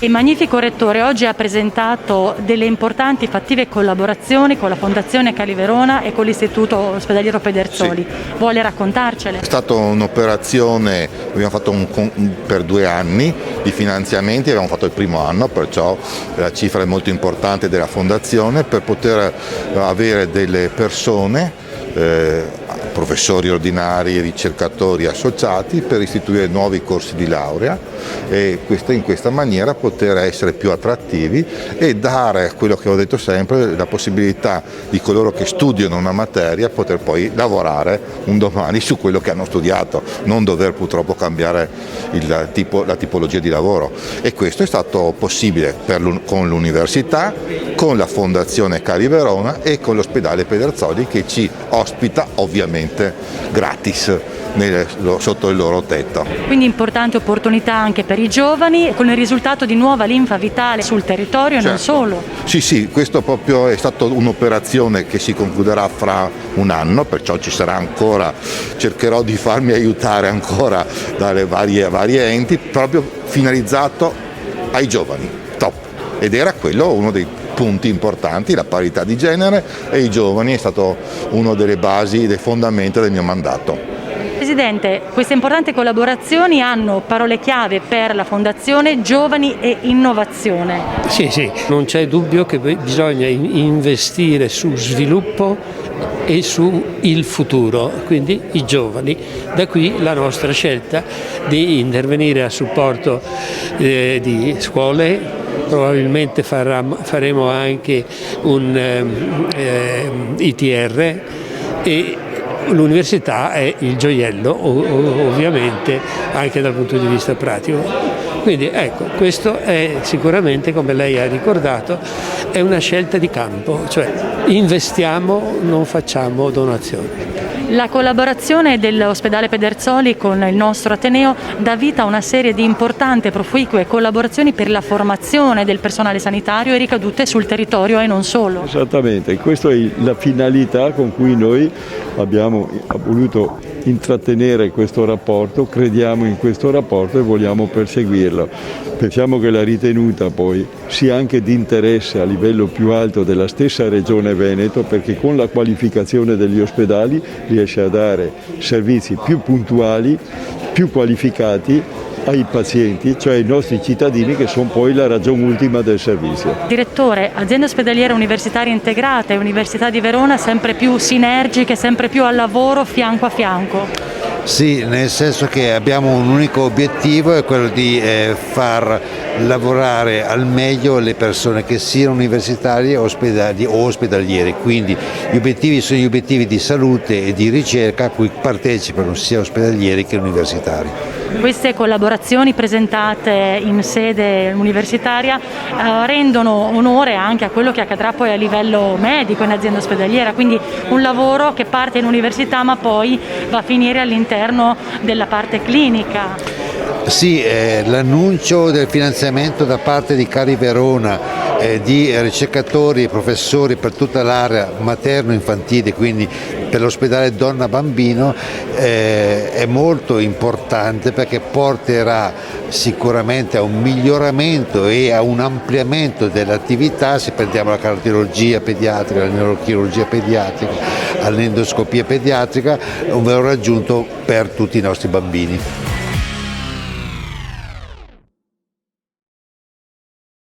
Il Magnifico Rettore oggi ha presentato delle importanti e fattive collaborazioni con la Fondazione Cali Verona e con l'Istituto Ospedaliero Pedersoli. Sì. Vuole raccontarcele? È stata un'operazione, abbiamo fatto per 2 anni di finanziamenti, abbiamo fatto il primo anno, perciò la cifra è molto importante della Fondazione per poter avere delle persone, professori ordinari, ricercatori associati, per istituire nuovi corsi di laurea e in questa maniera poter essere più attrattivi e dare, quello che ho detto sempre, la possibilità di coloro che studiano una materia poter poi lavorare un domani su quello che hanno studiato, non dover purtroppo cambiare la tipologia di lavoro. E questo è stato possibile con l'università, con la Fondazione Cali Verona e con l'ospedale Pedersoli, che ci ospita ovviamente gratis sotto il loro tetto. Quindi importante opportunità anche per i giovani, con il risultato di nuova linfa vitale sul territorio e non solo. Sì, questo proprio è stata un'operazione che si concluderà fra un anno, perciò ci sarà ancora, cercherò di farmi aiutare ancora dalle varie enti, proprio finalizzato ai giovani, top. Ed era quello uno dei punti importanti, la parità di genere, e i giovani è stato una delle basi, dei fondamenti del mio mandato. Presidente, queste importanti collaborazioni hanno parole chiave per la Fondazione: giovani e innovazione. Sì, non c'è dubbio che bisogna investire su sviluppo e su il futuro, quindi i giovani. Da qui la nostra scelta di intervenire a supporto di scuole. Probabilmente faremo anche un ITR e l'università è il gioiello, ovviamente, anche dal punto di vista pratico. Quindi ecco, questo è sicuramente, come lei ha ricordato, è una scelta di campo, cioè investiamo, non facciamo donazioni. La collaborazione dell'ospedale Pedersoli con il nostro Ateneo dà vita a una serie di importanti e proficue collaborazioni per la formazione del personale sanitario e ricadute sul territorio e non solo. Esattamente, questa è la finalità con cui noi abbiamo voluto intrattenere questo rapporto, crediamo in questo rapporto e vogliamo perseguirlo. Pensiamo che la ritenuta poi sia anche di interesse a livello più alto della stessa Regione Veneto, perché con la qualificazione degli ospedali riesce a dare servizi più puntuali, più qualificati ai pazienti, cioè ai nostri cittadini, che sono poi la ragione ultima del servizio. Direttore, azienda ospedaliera universitaria integrata e Università di Verona sempre più sinergiche, sempre più al lavoro fianco a fianco. Sì, nel senso che abbiamo un unico obiettivo, è quello di far lavorare al meglio le persone, che siano universitarie o ospedaliere, quindi gli obiettivi sono gli obiettivi di salute e di ricerca a cui partecipano sia ospedalieri che universitari. Queste collaborazioni presentate in sede universitaria rendono onore anche a quello che accadrà poi a livello medico in azienda ospedaliera, quindi un lavoro che parte in università ma poi va a finire all'interno della parte clinica. Sì, l'annuncio del finanziamento da parte di Cali Verona di ricercatori e professori per tutta l'area materno-infantile, quindi per l'ospedale donna-bambino, è molto importante, perché porterà sicuramente a un miglioramento e a un ampliamento dell'attività, se prendiamo la cardiologia pediatrica, la neurochirurgia pediatrica, l'endoscopia pediatrica, un valore aggiunto per tutti i nostri bambini.